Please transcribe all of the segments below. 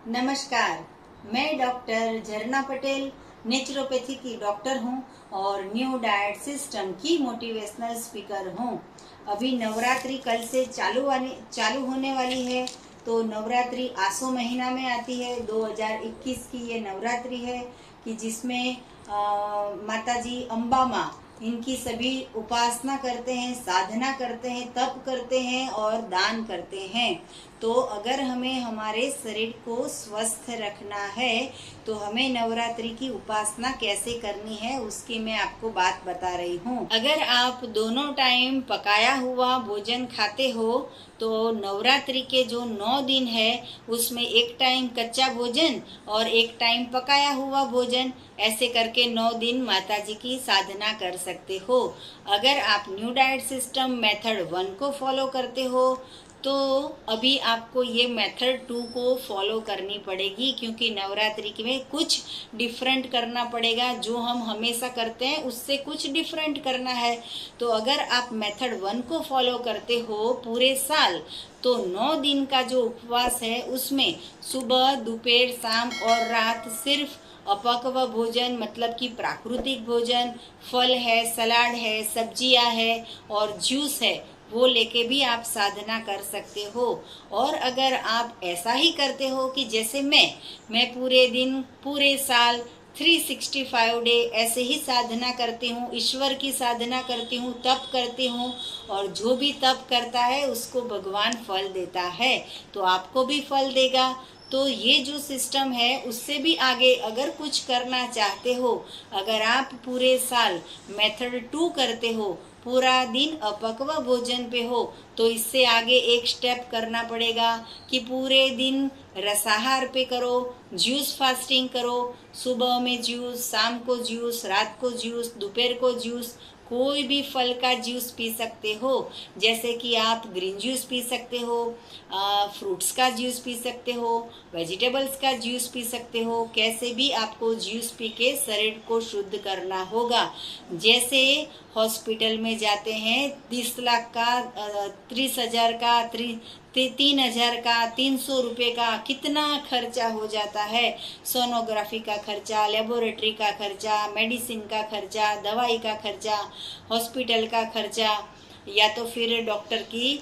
नमस्कार। मैं डॉक्टर झरना पटेल नेचुरोपैथी की डॉक्टर हूं और न्यू डाइट सिस्टम की मोटिवेशनल स्पीकर हूं। अभी नवरात्रि कल से चालू होने वाली है। तो नवरात्रि आसो महीना में आती है। 2021 की ये नवरात्रि है कि जिसमें माताजी अम्बा माँ इनकी सभी उपासना करते हैं, साधना करते हैं, तप करते हैं और दान करते हैं। तो अगर हमें हमारे शरीर को स्वस्थ रखना है तो हमें नवरात्रि की उपासना कैसे करनी है उसकी मैं आपको बात बता रही हूँ। अगर आप दोनों टाइम पकाया हुआ भोजन खाते हो तो नवरात्रि के जो 9 दिन है उसमें एक टाइम कच्चा भोजन और एक टाइम पकाया हुआ भोजन, ऐसे करके 9 दिन माता जी की साधना कर सकते हो। अगर आप न्यू डाइट सिस्टम मेथड 1 को फॉलो करते हो तो अभी आपको ये मेथड 2 को फॉलो करनी पड़ेगी, क्योंकि नवरात्रि में कुछ डिफरेंट करना पड़ेगा। जो हम हमेशा करते हैं उससे कुछ डिफरेंट करना है। तो अगर आप मेथड 1 को फॉलो करते हो पूरे साल तो 9 दिन का जो उपवास है उसमें सुबह, दोपहर, शाम और रात सिर्फ अपक्व भोजन मतलब कि प्राकृतिक भोजन, फल है, सलाद है, सब्जियां है और जूस है, वो लेके भी आप साधना कर सकते हो। और अगर आप ऐसा ही करते हो कि जैसे मैं पूरे दिन पूरे साल 365 डे ऐसे ही साधना करती हूँ, ईश्वर की साधना करती हूँ, तप करती हूँ और जो भी तप करता है उसको भगवान फल देता है, तो आपको भी फल देगा। तो ये जो सिस्टम है उससे भी आगे अगर कुछ करना चाहते हो, अगर आप पूरे साल मेथड 2 करते हो, पूरा दिन अपक्व भोजन पे हो, तो इससे आगे एक स्टेप करना पड़ेगा कि पूरे दिन रसाहार पे करो, जूस फास्टिंग करो। सुबह में जूस, शाम को जूस, रात को जूस, दोपहर को जूस, कोई भी फल का जूस पी सकते हो। जैसे कि आप ग्रीन जूस पी सकते हो, फ्रूट्स का जूस पी सकते हो, वेजिटेबल्स का जूस पी सकते हो। कैसे भी आपको जूस पी के शरीर को शुद्ध करना होगा। जैसे हॉस्पिटल में जाते हैं 30 लाख का, 30,000 का, 3,000 का, 300 रुपये का कितना खर्चा हो जाता है। सोनोग्राफी का खर्चा, लेबोरेटरी का खर्चा, मेडिसिन का खर्चा, दवाई का खर्चा, हॉस्पिटल का खर्चा, या तो फिर डॉक्टर की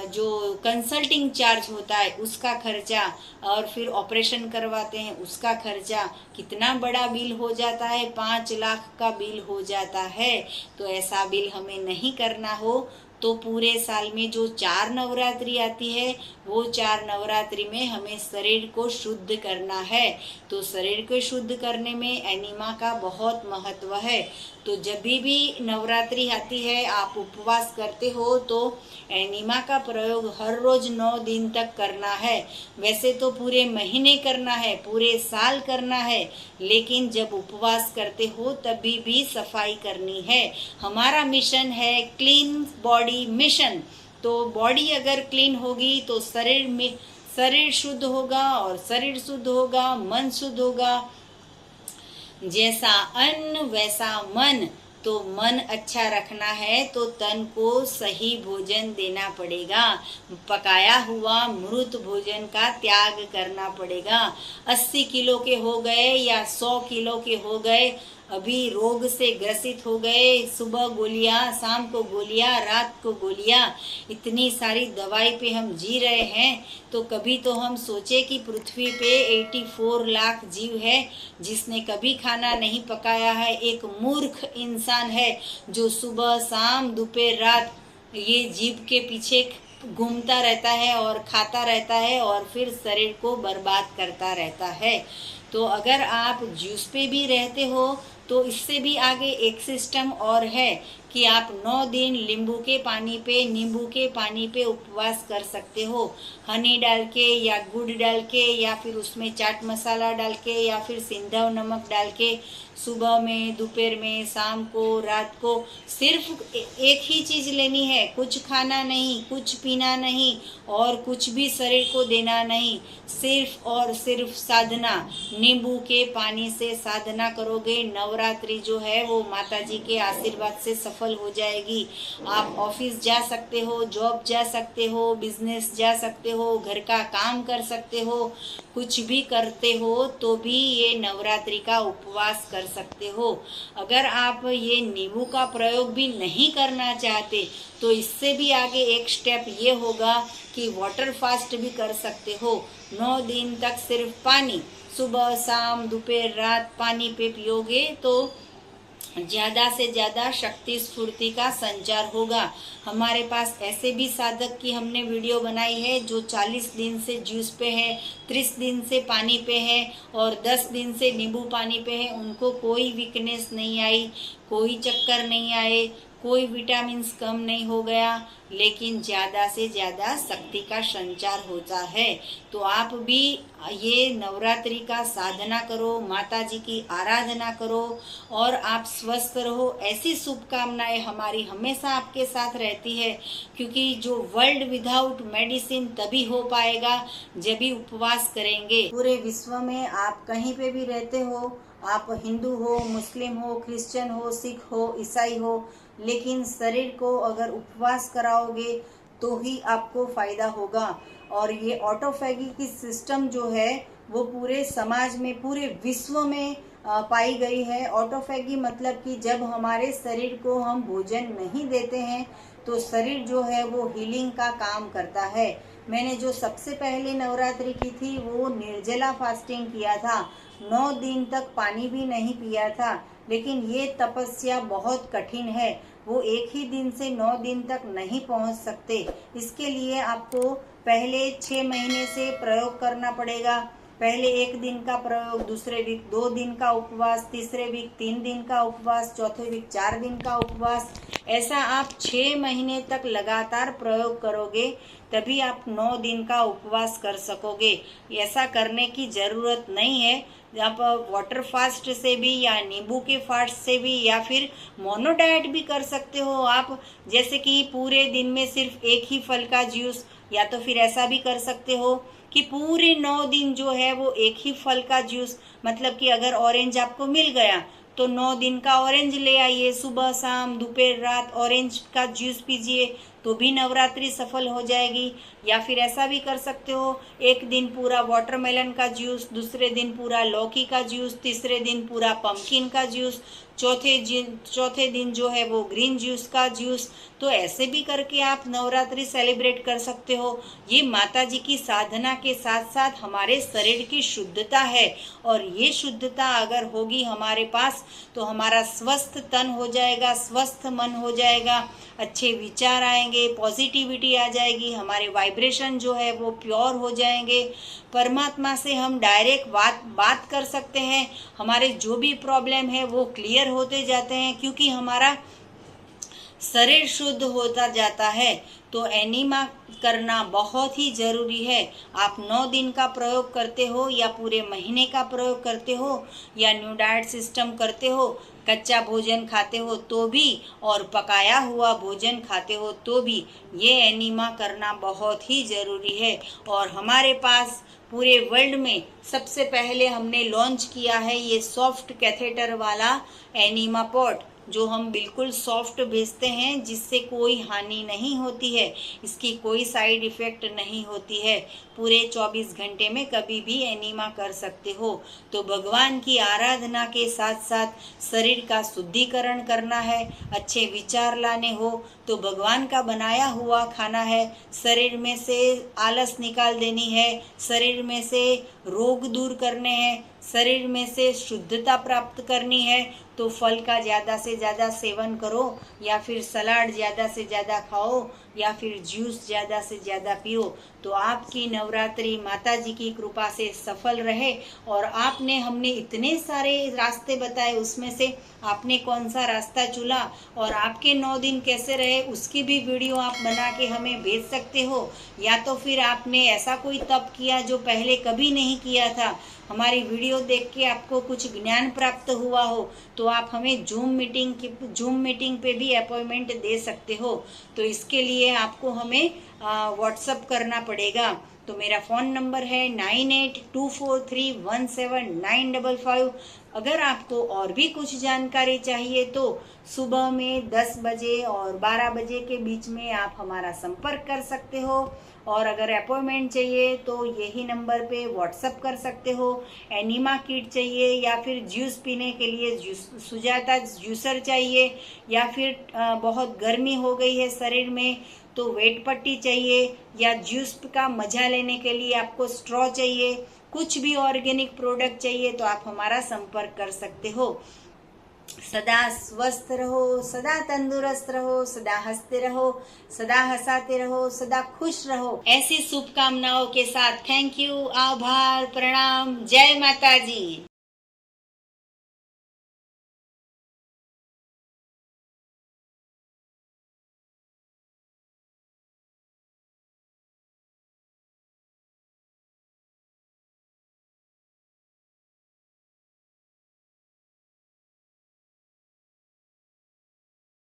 जो कंसल्टिंग चार्ज होता है उसका खर्चा, और फिर ऑपरेशन करवाते हैं उसका खर्चा, कितना बड़ा बिल हो जाता है। 5 लाख का बिल हो जाता है। तो ऐसा बिल हमें नहीं करना हो तो पूरे साल में जो 4 नवरात्रि आती है वो 4 नवरात्रि में हमें शरीर को शुद्ध करना है। तो शरीर को शुद्ध करने में एनिमा का बहुत महत्व है। तो जब भी नवरात्रि आती है, आप उपवास करते हो, तो एनिमा का प्रयोग हर रोज 9 दिन तक करना है। वैसे तो पूरे महीने करना है, पूरे साल करना है, लेकिन जब उपवास करते हो तभी भी सफाई करनी है। हमारा मिशन है क्लीन बॉडी मिशन। तो बॉडी अगर क्लीन होगी तो शरीर शुद्ध होगा, और शरीर शुद्ध होगा मन शुद्ध होगा। जैसा अन्न वैसा मन। तो मन अच्छा रखना है तो तन को सही भोजन देना पड़ेगा। पकाया हुआ मृत भोजन का त्याग करना पड़ेगा। 80 किलो के हो गए या 100 किलो के हो गए, अभी रोग से ग्रसित हो गए, सुबह गोलियां, शाम को गोलियां, रात को गोलियां, इतनी सारी दवाई पे हम जी रहे हैं। तो कभी तो हम सोचे कि पृथ्वी पे 84 लाख जीव है जिसने कभी खाना नहीं पकाया है। एक मूर्ख इंसान है जो सुबह, शाम, दोपहर, रात ये जीव के पीछे घूमता रहता है और खाता रहता है और फिर शरीर को बर्बाद करता रहता है। तो अगर आप जूस पे भी रहते हो तो इससे भी आगे एक सिस्टम और है कि आप 9 दिन नींबू के पानी पे उपवास कर सकते हो। हनी डाल के या गुड़ डाल के या फिर उसमें चाट मसाला डाल के या फिर सिंधव नमक डाल के, सुबह में, दोपहर में, शाम को, रात को सिर्फ एक ही चीज़ लेनी है। कुछ खाना नहीं, कुछ पीना नहीं और कुछ भी शरीर को देना नहीं। सिर्फ और सिर्फ साधना, नींबू के पानी से साधना करोगे। नवरात्रि जो है वो माता जी के आशीर्वाद से सफल हो जाएगी। आप ऑफिस जा सकते हो, जॉब जा सकते हो, बिजनेस जा सकते हो, घर का काम कर सकते हो, कुछ भी करते हो तो भी ये नवरात्रि का उपवास कर सकते हो। अगर आप ये नींबू का प्रयोग भी नहीं करना चाहते तो इससे भी आगे एक स्टेप ये होगा कि वाटर फास्ट भी कर सकते हो। 9 दिन तक सिर्फ पानी, सुबह शाम दोपहर रात पानी पे पियोगे तो ज़्यादा से ज़्यादा शक्ति स्फूर्ति का संचार होगा। हमारे पास ऐसे भी साधक की हमने वीडियो बनाई है जो 40 दिन से जूस पे है, 30 दिन से पानी पे है और 10 दिन से नींबू पानी पे है। उनको कोई वीकनेस नहीं आई, कोई चक्कर नहीं आए, कोई विटामिन्स कम नहीं हो गया, लेकिन ज़्यादा से ज़्यादा शक्ति का संचार होता है। तो आप भी ये नवरात्रि का साधना करो, माता जी की आराधना करो और आप स्वस्थ रहो। ऐसी शुभकामनाएं हमारी हमेशा आपके साथ रहती है, क्योंकि जो वर्ल्ड विदाउट मेडिसिन तभी हो पाएगा जब भी उपवास करेंगे। पूरे विश्व में आप कहीं पे भी रहते हो, आप हिंदू हो, मुस्लिम हो, क्रिश्चियन हो, सिख हो, ईसाई हो, लेकिन शरीर को अगर उपवास कराओगे तो ही आपको फायदा होगा। और ये ऑटोफैगी की सिस्टम जो है वो पूरे समाज में, पूरे विश्व में पाई गई है। ऑटोफैगी मतलब कि जब हमारे शरीर को हम भोजन नहीं देते हैं तो शरीर जो है वो हीलिंग का काम करता है। मैंने जो सबसे पहले नवरात्रि की थी वो निर्जला फास्टिंग किया था, 9 दिन तक पानी भी नहीं पिया था। लेकिन ये तपस्या बहुत कठिन है, वो एक ही दिन से 9 दिन तक नहीं पहुंच सकते। इसके लिए आपको पहले 6 महीने से प्रयोग करना पड़ेगा। पहले 1 दिन का प्रयोग, दूसरे वीक 2 दिन का उपवास, तीसरे वीक 3 दिन का उपवास, चौथे वीक 4 दिन का उपवास। ऐसा आप 6 महीने तक लगातार प्रयोग करोगे तभी आप 9 दिन का उपवास कर सकोगे। ऐसा करने की ज़रूरत नहीं है। आप वाटर फास्ट से भी या नींबू के फास्ट से भी या फिर मोनो डाइट भी कर सकते हो आप, जैसे कि पूरे दिन में सिर्फ एक ही फल का जूस, या तो फिर ऐसा भी कर सकते हो कि पूरे 9 दिन जो है वो एक ही फल का जूस, मतलब कि अगर ऑरेंज आपको मिल गया तो 9 दिन का ऑरेंज ले आइए, सुबह शाम दोपहर रात ऑरेंज का जूस पीजिए तो भी नवरात्रि सफल हो जाएगी। या फिर ऐसा भी कर सकते हो, एक दिन पूरा वाटरमेलन का जूस, दूसरे दिन पूरा लौकी का जूस, तीसरे दिन पूरा पम्पकिन का जूस, चौथे दिन जो है वो ग्रीन जूस का जूस। तो ऐसे भी करके आप नवरात्रि सेलिब्रेट कर सकते हो। ये माता जी की साधना के साथ साथ हमारे शरीर की शुद्धता है, और ये शुद्धता अगर होगी हमारे पास तो हमारा स्वस्थ तन हो जाएगा, स्वस्थ मन हो जाएगा, अच्छे विचार आएंगे, पॉजिटिविटी आ जाएगी, हमारे वाइब्रेशन जो है वो प्योर हो जाएंगे। परमात्मा से हम डायरेक्ट बात कर सकते हैं, हमारे जो भी प्रॉब्लम है वो क्लियर होते जाते हैं, क्योंकि हमारा शरीर शुद्ध होता जाता है। तो एनीमा करना बहुत ही ज़रूरी है। आप 9 दिन का प्रयोग करते हो या पूरे महीने का प्रयोग करते हो या न्यू डाइट सिस्टम करते हो, कच्चा भोजन खाते हो तो भी और पकाया हुआ भोजन खाते हो तो भी, ये एनीमा करना बहुत ही ज़रूरी है। और हमारे पास पूरे वर्ल्ड में सबसे पहले हमने लॉन्च किया है ये सॉफ्ट कैथेटर वाला एनीमा पॉट, जो हम बिल्कुल सॉफ्ट भेजते हैं, जिससे कोई हानि नहीं होती है, इसकी कोई साइड इफ़ेक्ट नहीं होती है। पूरे 24 घंटे में कभी भी एनीमा कर सकते हो। तो भगवान की आराधना के साथ साथ शरीर का शुद्धिकरण करना है, अच्छे विचार लाने हो तो भगवान का बनाया हुआ खाना है, शरीर में से आलस निकाल देनी है, शरीर में से रोग दूर करने हैं, शरीर में से शुद्धता प्राप्त करनी है, तो फल का ज़्यादा से ज़्यादा सेवन करो, या फिर सलाद ज़्यादा से ज़्यादा खाओ, या फिर जूस ज़्यादा से ज़्यादा पियो। तो आपकी नवरात्रि माता जी की कृपा से सफल रहे। और हमने इतने सारे रास्ते बताए, उसमें से आपने कौन सा रास्ता चुना और आपके 9 दिन कैसे रहे, उसकी भी वीडियो आप बना के हमें भेज सकते हो। या तो फिर आपने ऐसा कोई तप किया जो पहले कभी नहीं किया था, हमारी वीडियो देख के आपको कुछ ज्ञान प्राप्त हुआ हो, तो आप हमें जूम मीटिंग पे भी अपॉइंटमेंट दे सकते हो। तो इसके लिए आपको हमें व्हाट्सअप करना पड़ेगा। तो मेरा फ़ोन नंबर है 9824317955। अगर आपको और भी कुछ जानकारी चाहिए तो सुबह में 10 बजे और 12 बजे के बीच में आप हमारा संपर्क कर सकते हो। और अगर अपॉइंटमेंट चाहिए तो यही नंबर पे व्हाट्सअप कर सकते हो। एनिमा किट चाहिए या फिर जूस पीने के लिए सुजाता जूसर चाहिए, या फिर बहुत गर्मी हो गई है शरीर में तो वेट पट्टी चाहिए, या जूस का मजा लेने के लिए आपको स्ट्रॉ चाहिए, कुछ भी ऑर्गेनिक प्रोडक्ट चाहिए तो आप हमारा संपर्क कर सकते हो। सदा स्वस्थ रहो, सदा तंदुरुस्त रहो, सदा हंसते रहो, सदा हंसाते रहो, सदा खुश रहो। ऐसी शुभकामनाओं के साथ थैंक यू, आभार, प्रणाम, जय माता जी।